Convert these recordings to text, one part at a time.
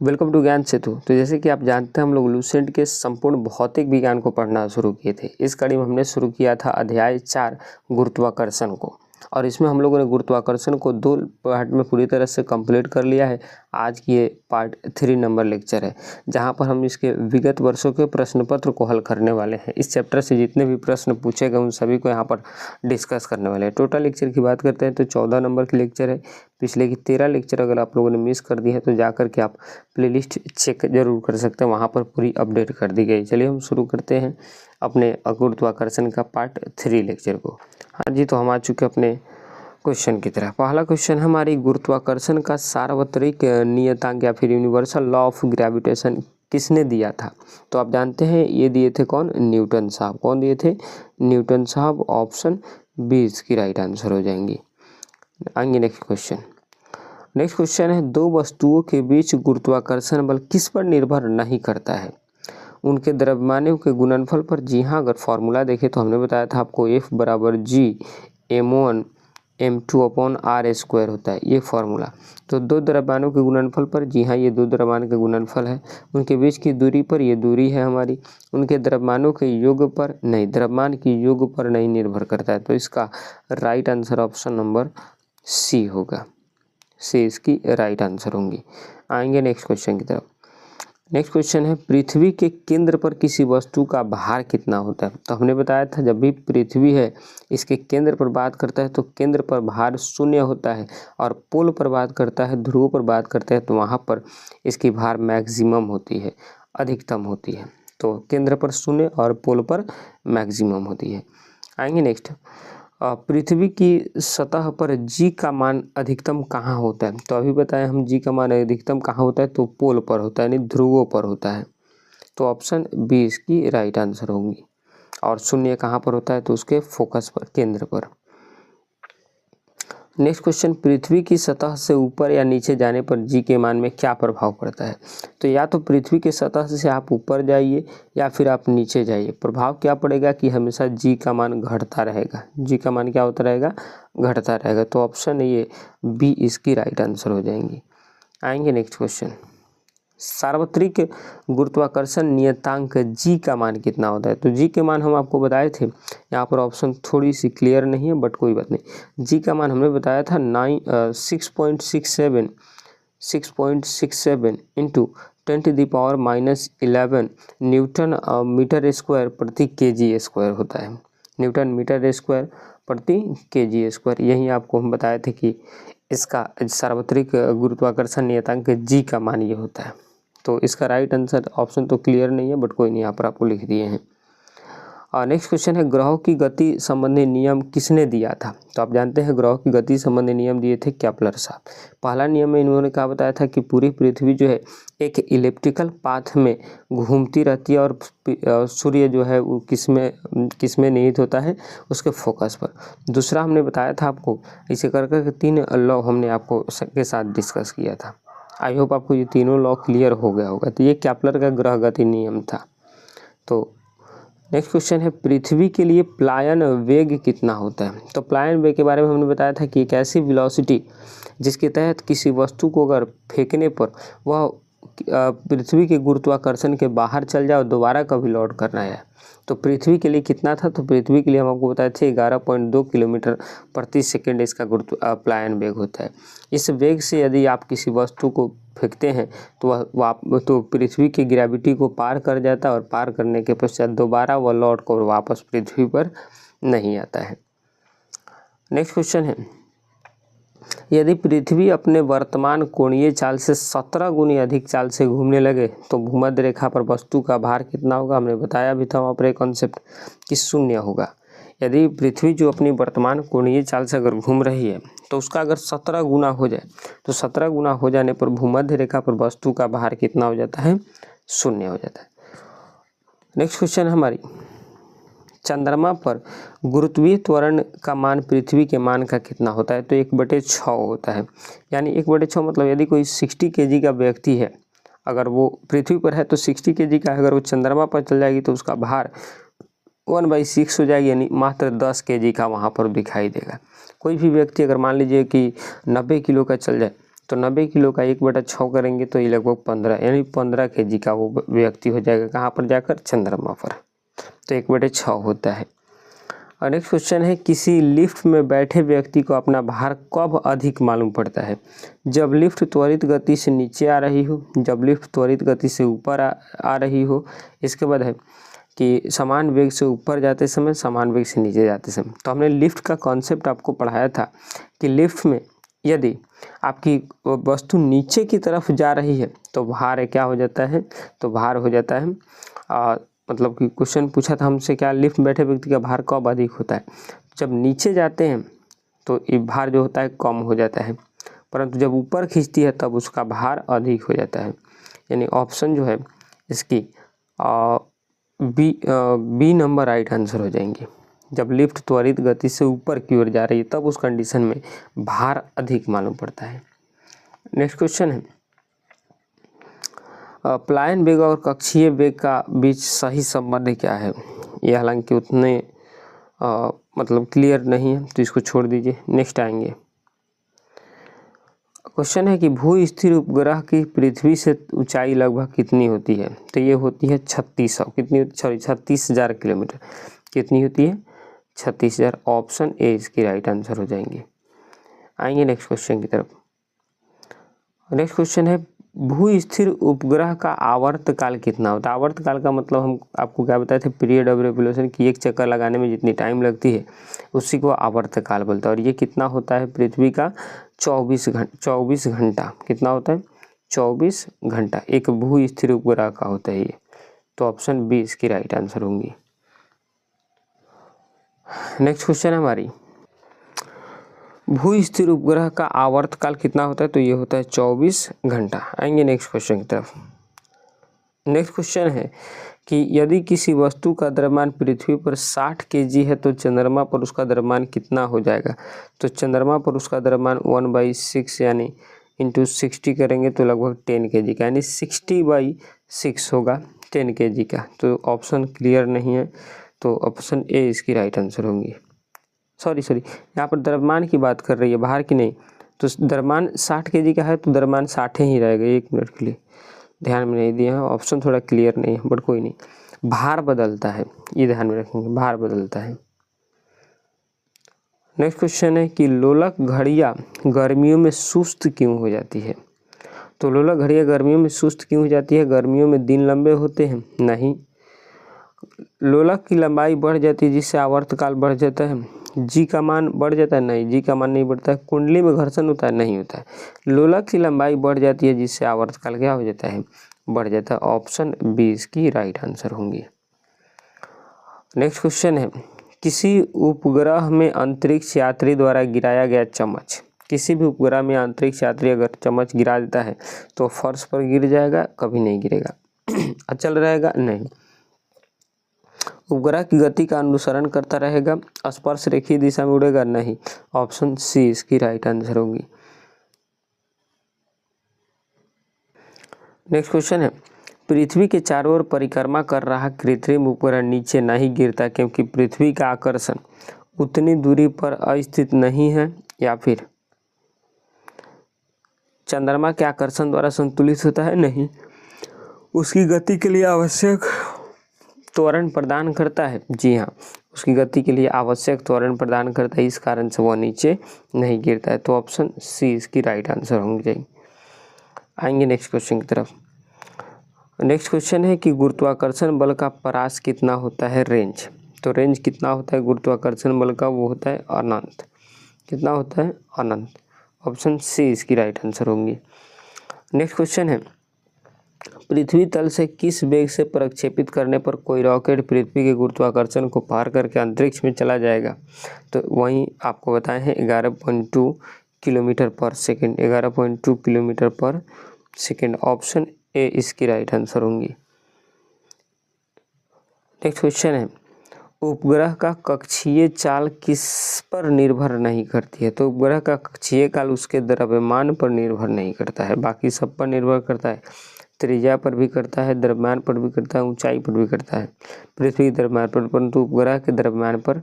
Welcome to ज्ञान सेतु। तो जैसे कि आप जानते हैं हम लोग लूसेंट के संपूर्ण भौतिक विज्ञान को पढ़ना शुरू किए थे। इस कड़ी में हमने शुरू किया था अध्याय 4 गुरुत्वाकर्षण को, और इसमें हम लोगों ने गुरुत्वाकर्षण को 2 पार्ट में पूरी तरह से कंप्लीट कर लिया है। आज की ये पार्ट 3 नंबर लेक्चर है, जहां पर हम इसके विगत वर्षों के प्रश्न पत्र को हल करने वाले हैं। इस चैप्टर से जितने भी प्रश्न पूछे गए उन सभी को यहाँ पर डिस्कस करने वाले हैं। टोटल लेक्चर की बात करते हैं तो 14 नंबर की लेक्चर है। पिछले की 13 लेक्चर अगर आप लोगों ने मिस कर दी है तो जा करके आप प्लेलिस्ट चेक जरूर कर सकते हैं, वहाँ पर पूरी अपडेट कर दी गई। चलिए हम शुरू करते हैं अपने गुरुत्वाकर्षण का पार्ट 3 लेक्चर को। हाँ जी, तो हम आ चुके अपने क्वेश्चन की तरह। पहला क्वेश्चन हमारी गुरुत्वाकर्षण का सार्वत्रिक नियतांक या फिर यूनिवर्सल लॉ ऑफ ग्रेविटेशन किसने दिया था? तो आप जानते हैं ये दिए थे कौन? न्यूटन साहब। कौन दिए थे? न्यूटन साहब। ऑप्शन बी इसकी राइट आंसर हो जाएंगी। आएंगे नेक्स्ट क्वेश्चन। नेक्स्ट क्वेश्चन है, दो वस्तुओं के बीच गुरुत्वाकर्षण बल किस पर निर्भर नहीं करता है? उनके द्रव्यमानों के गुणनफल पर। जी हाँ, अगर फॉर्मूला देखें तो हमने बताया था आपको F बराबर G m1 m2 upon r square होता है, ये फॉर्मूला। तो दो द्रव्यमानों के गुणनफल पर, जी हाँ ये दो द्रव्यमान के गुणनफल है। उनके बीच की दूरी पर, ये दूरी है हमारी। उनके द्रव्यमानों के योग पर नहीं, द्रव्यमान की योग पर नहीं निर्भर करता है। तो इसका right answer option number C होगा। सी इसकी राइट आंसर होंगी। आएंगे नेक्स्ट क्वेश्चन की तरफ। नेक्स्ट क्वेश्चन है, पृथ्वी के केंद्र पर किसी वस्तु का भार कितना होता है? तो हमने बताया था जब भी पृथ्वी है इसके केंद्र पर बात करता है तो केंद्र पर भार 0 होता है, और पोल पर बात करता है, ध्रुव पर बात करते हैं तो वहाँ पर इसकी भार मैक्सिमम होती है, अधिकतम होती है। तो केंद्र पर 0 और पोल पर मैक्सिमम होती है। आएंगे नेक्स्ट, पृथ्वी की सतह पर जी का मान अधिकतम कहाँ होता है? तो अभी बताया हम जी का मान अधिकतम कहाँ होता है, तो पोल पर होता है, यानी ध्रुवों पर होता है। तो ऑप्शन बी इसकी राइट आंसर होगी। और 0 कहाँ पर होता है? तो उसके फोकस पर, केंद्र पर। नेक्स्ट क्वेश्चन, पृथ्वी की सतह से ऊपर या नीचे जाने पर जी के मान में क्या प्रभाव पड़ता है? तो या तो पृथ्वी की सतह से आप ऊपर जाइए या फिर आप नीचे जाइए, प्रभाव क्या पड़ेगा कि हमेशा जी का मान घटता रहेगा। जी का मान क्या होता रहेगा? घटता रहेगा। तो ऑप्शन ये बी इसकी राइट आंसर हो जाएंगी। आएंगे नेक्स्ट क्वेश्चन, सार्वत्रिक गुरुत्वाकर्षण नियतांक जी का मान कितना होता है? तो जी के मान हम आपको बताए थे, यहाँ पर ऑप्शन थोड़ी सी क्लियर नहीं है बट कोई बात नहीं। जी का मान हमने बताया था 6.67 इंटू 10⁻⁻11 न्यूटन मीटर स्क्वायर प्रति केजी स्क्वायर होता है। न्यूटन मीटर स्क्वायर प्रति केजी स्क्वायर, यही आपको हम बताए थे कि इसका सार्वत्रिक गुरुत्वाकर्षण नियतांक जी का मान ये होता है। तो इसका राइट आंसर ऑप्शन तो क्लियर नहीं है बट कोई नहीं, यहाँ पर आपको लिख दिए हैं। और नेक्स्ट क्वेश्चन है, ग्रहों की गति संबंधी नियम किसने दिया था? तो आप जानते हैं ग्रहों की गति संबंधी नियम दिए थे केपलर साहब। पहला नियम में इन्होंने क्या बताया था कि पूरी पृथ्वी जो है एक इलिप्टिकल पाथ में घूमती रहती है, और सूर्य जो है वो किसमें निहित होता है? उसके फोकस पर। दूसरा हमने बताया था आपको, इसे कर कर 3 लॉ हमने आपको के साथ डिस्कस किया था। आई होप आपको ये तीनों लॉ क्लियर हो गया होगा। तो ये केपलर का ग्रह गति नियम था। तो नेक्स्ट क्वेश्चन है, पृथ्वी के लिए प्लायन वेग कितना होता है? तो प्लायन वेग के बारे में हमने बताया था कि एक ऐसी वेलोसिटी जिसके तहत किसी वस्तु को अगर फेंकने पर वह पृथ्वी के गुरुत्वाकर्षण के बाहर चल जाए और दोबारा कभी लौट कर ना आए। तो पृथ्वी के लिए कितना था? तो पृथ्वी के लिए हम आपको बताए थे 11.2 किलोमीटर प्रति सेकेंड इसका प्लायन वेग होता है। इस वेग से यदि आप किसी वस्तु को फेंकते हैं तो वह तो पृथ्वी की ग्रेविटी को पार कर जाता है, और पार करने के पश्चात दोबारा वह लौट कर वापस पृथ्वी पर नहीं आता है। नेक्स्ट क्वेश्चन है, यदि पृथ्वी अपने वर्तमान कोणीय चाल से 17 गुनी अधिक चाल से घूमने लगे तो भूमध्य रेखा पर वस्तु का भार कितना होगा? हमने बताया भी था वहाँ पर एक कॉन्सेप्ट कि 0 होगा। यदि पृथ्वी जो अपनी वर्तमान कोणीय चाल से अगर घूम रही है तो उसका अगर 17 गुना हो जाए, तो 17 गुना हो जाने पर भूमध्य रेखा पर वस्तु का भार कितना हो जाता है? 0 हो जाता है। नेक्स्ट क्वेश्चन हमारी, चंद्रमा पर गुरुत्वीय त्वरण का मान पृथ्वी के मान का कितना होता है? तो 1/6 होता है। यानी 1/6 मतलब यदि कोई 60 kg का व्यक्ति है, अगर वो पृथ्वी पर है तो 60 kg का, अगर वो चंद्रमा पर चल जाएगी तो उसका भार 1/6 हो जाएगी, यानी मात्र 10 kg का वहाँ पर दिखाई देगा। कोई भी व्यक्ति अगर मान लीजिए कि 90 किलो का चल जाए तो 90 किलो का 1/6 करेंगे तो ये लगभग 15 यानी 15 kg का वो व्यक्ति हो जाएगा। कहाँ पर जाकर? चंद्रमा पर। तो 1/6 होता है। और नेक्स्ट क्वेश्चन है, किसी लिफ्ट में बैठे व्यक्ति को अपना भार कब अधिक मालूम पड़ता है? जब लिफ्ट त्वरित गति से नीचे आ रही हो, जब लिफ्ट त्वरित गति से ऊपर आ रही हो, इसके बाद है कि समान वेग से ऊपर जाते समय, समान वेग से नीचे जाते समय। तो हमने लिफ्ट का कॉन्सेप्ट आपको पढ़ाया था कि लिफ्ट में यदि आपकी वस्तु नीचे की तरफ जा रही है तो भार क्या हो जाता है? तो भार हो जाता है मतलब कि क्वेश्चन पूछा था हमसे, क्या लिफ्ट में बैठे व्यक्ति का भार कब अधिक होता है? जब नीचे जाते हैं तो ये भार जो होता है कम हो जाता है, परंतु जब ऊपर खींचती है तब उसका भार अधिक हो जाता है। यानी ऑप्शन जो है इसकी बी नंबर राइट आंसर हो जाएंगे। जब लिफ्ट त्वरित गति से ऊपर की ओर जा रही है तब उस कंडीशन में भार अधिक मालूम पड़ता है। नेक्स्ट क्वेश्चन है, प्लायन वेग और कक्षीय वेग का बीच सही संबंध क्या है? ये हालांकि उतने मतलब क्लियर नहीं है तो इसको छोड़ दीजिए, नेक्स्ट आएंगे। क्वेश्चन है कि भू स्थिर उपग्रह की पृथ्वी से ऊंचाई लगभग कितनी होती है? तो ये होती है 3600, कितनी? Sorry 36,000 kilometre. कितनी होती है? 36,000। ऑप्शन ए इसकी राइट आंसर हो जाएंगे। आएंगे नेक्स्ट क्वेश्चन की तरफ। नेक्स्ट क्वेश्चन है, भू स्थिर उपग्रह का आवर्तकाल कितना होता है? आवर्तकाल का मतलब हम आपको क्या बताए थे? पीरियड ऑफ रेवोल्यूशन की एक चक्कर लगाने में जितनी टाइम लगती है उसी को आवर्तकाल बोलता है। और ये कितना होता है? पृथ्वी का 24 घंटा। कितना होता है? 24 घंटा एक भू स्थिर उपग्रह का होता है ये। तो ऑप्शन बी इसकी राइट आंसर होंगी। नेक्स्ट क्वेश्चन है हमारी, भू स्थिर उपग्रह का आवर्तकाल कितना होता है? तो ये होता है 24 घंटा। आएंगे नेक्स्ट क्वेश्चन की तरफ। नेक्स्ट क्वेश्चन है कि यदि किसी वस्तु का द्रव्यमान पृथ्वी पर 60 kg है तो चंद्रमा पर उसका द्रव्यमान कितना हो जाएगा? तो चंद्रमा पर उसका द्रव्यमान 1/6 यानी इंटू 60 करेंगे तो लगभग 10 kg का, यानी 60/6 होगा 10 kg का। तो ऑप्शन क्लियर नहीं है, तो ऑप्शन ए इसकी राइट आंसर होंगी। सॉरी यहाँ पर द्रव्यमान की बात कर रही है, भार की नहीं। तो द्रव्यमान 60 kg का है तो द्रव्यमान 60 ही रहेगा। 1 मिनट के लिए ध्यान में नहीं दिया है, ऑप्शन थोड़ा क्लियर नहीं है, बट कोई नहीं। भार बदलता है, ये ध्यान में रखेंगे, भार बदलता है। नेक्स्ट क्वेश्चन है कि लोलक घड़ियाँ गर्मियों में सुस्त क्यों हो जाती है? तो लोलक घड़ियाँ गर्मियों में सुस्त क्यों हो जाती है? गर्मियों में दिन लंबे होते हैं? नहीं। लोलक की लंबाई बढ़ जाती है जिससे आवर्तकाल बढ़ जाता है? जी का मान बढ़ जाता है? नहीं, जी का मान नहीं बढ़ता है। कुंडली में घर्षण होता है? नहीं होता है। लोलक की लंबाई बढ़ जाती है जिससे आवर्तकाल क्या हो जाता है? बढ़ जाता है। ऑप्शन बी इसकी राइट आंसर होंगी। नेक्स्ट क्वेश्चन है, किसी उपग्रह में अंतरिक्ष यात्री द्वारा गिराया गया चम्मच, किसी भी उपग्रह में अंतरिक्ष यात्री अगर चम्मच गिरा देता है तो फर्श पर गिर जाएगा? कभी नहीं गिरेगा। अचल रहेगा? नहीं। उपग्रह की गति का अनुसरण करता रहेगा? स्पर्श रेखीय दिशा में उड़ेगा? नहीं। ऑप्शन सी इसकी राइट आंसर होगी। नेक्स्ट क्वेश्चन है, पृथ्वी के चारों ओर परिक्रमा कर रहा कृत्रिम उपग्रह नीचे नहीं गिरता क्योंकि पृथ्वी का आकर्षण उतनी दूरी पर अस्थित नहीं है, या फिर चंद्रमा के आकर्षण द्वारा संतुलित होता है? नहीं, उसकी गति के लिए आवश्यक त्वरण प्रदान करता है। जी हाँ, उसकी गति के लिए आवश्यक त्वरण प्रदान करता है, इस कारण से वह नीचे नहीं गिरता है। तो ऑप्शन सी इसकी राइट आंसर होंगी जाएगी। आएंगे नेक्स्ट क्वेश्चन की तरफ। नेक्स्ट क्वेश्चन है कि गुरुत्वाकर्षण बल का परास कितना होता है? रेंज। तो रेंज कितना होता है गुरुत्वाकर्षण बल का? वो होता है अनंत। कितना होता है? अनंत। ऑप्शन सी इसकी राइट आंसर होंगी। नेक्स्ट क्वेश्चन है, पृथ्वी तल से किस वेग से प्रक्षेपित करने पर कोई रॉकेट पृथ्वी के गुरुत्वाकर्षण को पार करके अंतरिक्ष में चला जाएगा? तो वहीं आपको बताए हैं 11.2 किलोमीटर पर सेकेंड। 11.2 किलोमीटर पर सेकेंड। ऑप्शन ए इसकी राइट आंसर होंगी। नेक्स्ट क्वेश्चन है, उपग्रह का कक्षीय चाल किस पर निर्भर नहीं करती है? तो उपग्रह का कक्षीय काल उसके द्रव्यमान पर निर्भर नहीं करता है, बाकी सब पर निर्भर करता है। त्रिज्या पर भी करता है, द्रव्यमान पर भी करता है, ऊंचाई पर भी करता है, पृथ्वी के द्रव्यमान पर, परंतु उपग्रह के द्रव्यमान पर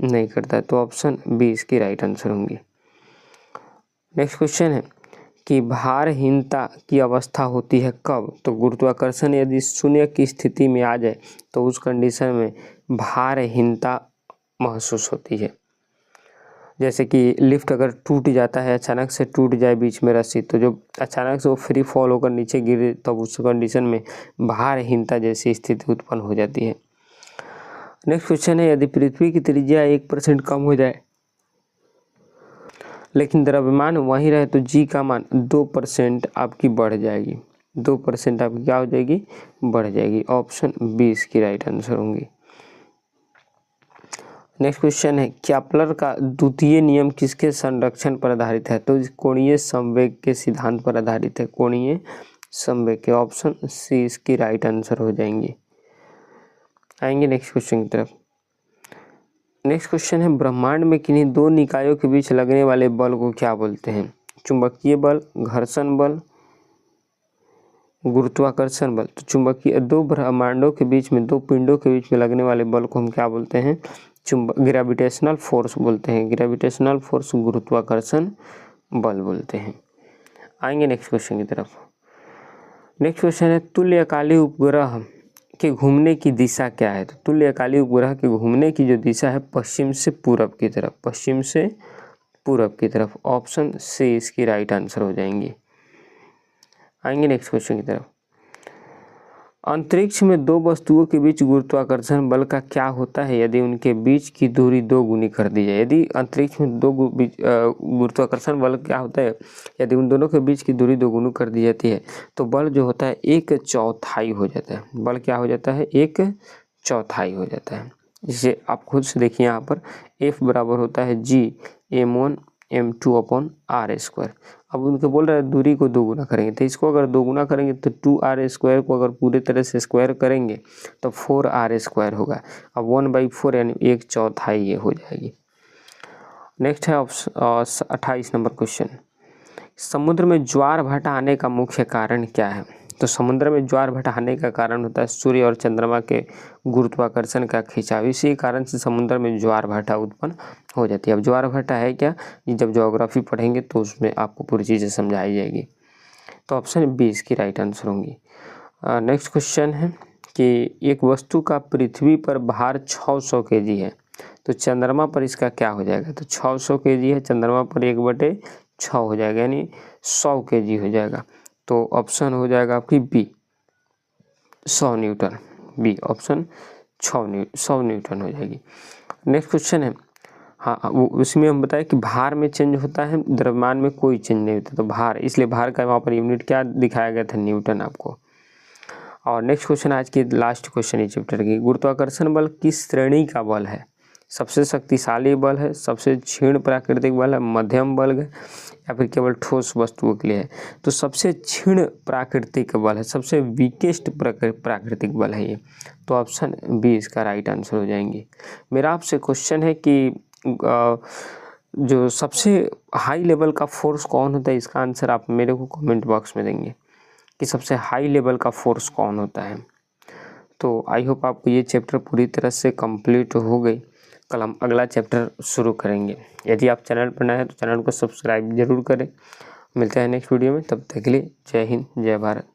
नहीं करता है। तो ऑप्शन बी इसकी राइट आंसर होंगी। नेक्स्ट क्वेश्चन है, कि भारहीनता की अवस्था होती है कब? तो गुरुत्वाकर्षण यदि शून्य की स्थिति में आ जाए तो उस कंडीशन में भारहीनता महसूस होती है। जैसे कि लिफ्ट अगर टूट जाता है, अचानक से टूट जाए बीच में रस्सी, तो जो अचानक से वो फ्री फॉल होकर नीचे गिरे तब उस कंडीशन में भारहीनता जैसी स्थिति उत्पन्न हो जाती है। नेक्स्ट क्वेश्चन है, यदि पृथ्वी की त्रिज्या 1% कम हो जाए लेकिन द्रव्यमान वहीं रहे तो जी का मान 2% आपकी बढ़ जाएगी। 2% आपकी क्या हो जाएगी? बढ़ जाएगी। ऑप्शन बी इसकी राइट आंसर होंगी। नेक्स्ट क्वेश्चन है, केपलर का द्वितीय नियम किसके संरक्षण पर आधारित है? तो कोणीय संवेग के सिद्धांत पर आधारित है। कोणीय संवेग के ऑप्शन सी इसकी राइट आंसर हो जाएंगे। आएंगे नेक्स्ट क्वेश्चन की तरफ। नेक्स्ट क्वेश्चन है, ब्रह्मांड में किन्हीं दो निकायों के बीच लगने वाले बल को क्या बोलते हैं? चुंबकीय बल, घर्षण बल, गुरुत्वाकर्षण बल। तो चुंबकीय, दो ब्रह्मांडों के बीच में, दो पिंडों के बीच में लगने वाले बल को हम क्या बोलते हैं? ग्रेविटेशनल फोर्स बोलते हैं। ग्रेविटेशनल फोर्स गुरुत्वाकर्षण बल बोलते हैं। आएंगे नेक्स्ट क्वेश्चन की तरफ। नेक्स्ट क्वेश्चन है, तुल्यकालिक उपग्रह के घूमने की दिशा क्या है? तो तुल्यकालिक उपग्रह के घूमने की जो दिशा है पश्चिम से पूरब की तरफ। पश्चिम से पूरब की तरफ। ऑप्शन सी इसकी राइट आंसर हो जाएंगी। आएंगे नेक्स्ट क्वेश्चन की तरफ। अंतरिक्ष में दो वस्तुओं के बीच गुरुत्वाकर्षण बल का क्या होता है यदि उनके बीच की दूरी 2 गुनी कर दी जाए? यदि अंतरिक्ष में गुरुत्वाकर्षण बल क्या होता है यदि उन दोनों के बीच की दूरी 2 गुनी कर दी जाती है तो बल जो होता है 1/4 हो जाता है। बल क्या हो जाता है? 1/4 हो जाता है। जिसे आप खुद से देखिए, यहाँ पर F बराबर होता है G(m1m2/r²). अब उनके बोल रहे हैं दूरी को 2 गुना करेंगे, तो इसको अगर 2 गुना करेंगे तो 2r² को अगर पूरे तरह से स्क्वायर करेंगे तो 4r² होगा। अब 1/4 यानी 1/4 ये हो जाएगी। नेक्स्ट है 28 नंबर क्वेश्चन, समुद्र में ज्वार भाटा आने का मुख्य कारण क्या है? तो समुद्र में ज्वार भाटा आने का कारण होता है सूर्य और चंद्रमा के गुरुत्वाकर्षण का खिंचाव। इसी कारण से समुद्र में ज्वार भाटा उत्पन्न हो जाती है। अब ज्वार भाटा है क्या, जब ज्योग्राफी पढ़ेंगे तो उसमें आपको पूरी चीज़ें समझाई जाएगी। तो ऑप्शन बी इसकी राइट आंसर होंगी। नेक्स्ट क्वेश्चन है कि एक वस्तु का पृथ्वी पर भार 600 kg है तो चंद्रमा पर इसका क्या हो जाएगा? तो 600 kg है, चंद्रमा पर 1/6 हो जाएगा यानी 100 kg हो जाएगा। तो ऑप्शन हो जाएगा आपकी B 100 newton. B option 100 newton हो जाएगी। नेक्स्ट क्वेश्चन है, हाँ उसमें हम बताएं कि भार में चेंज होता है, द्रव्यमान में कोई चेंज नहीं होता। तो भार, इसलिए भार का वहाँ पर यूनिट क्या दिखाया गया था? न्यूटन आपको। और नेक्स्ट क्वेश्चन आज की लास्ट क्वेश्चन इस चैप्टर की, गुरुत्वाकर्षण बल किस श्रेणी का बल है? सबसे शक्तिशाली बल है, सबसे क्षीण प्राकृतिक बल है, मध्यम बल है या फिर केवल ठोस वस्तुओं के लिए है? तो सबसे क्षीण प्राकृतिक बल है, सबसे वीकेस्ट प्राकृतिक बल है ये। तो ऑप्शन बी इसका राइट आंसर हो जाएंगे। मेरा आपसे क्वेश्चन है कि जो सबसे हाई लेवल का फोर्स कौन होता है, इसका आंसर आप मेरे को कमेंट बॉक्स में देंगे कि सबसे हाई लेवल का फोर्स कौन होता है। तो आई होप आपको ये चैप्टर पूरी तरह से कंप्लीट हो गई। कल हम अगला चैप्टर शुरू करेंगे। यदि आप चैनल पर नए हैं तो चैनल को सब्सक्राइब जरूर करें। मिलते हैं नेक्स्ट वीडियो में, तब तक के लिए जय हिंद जय भारत।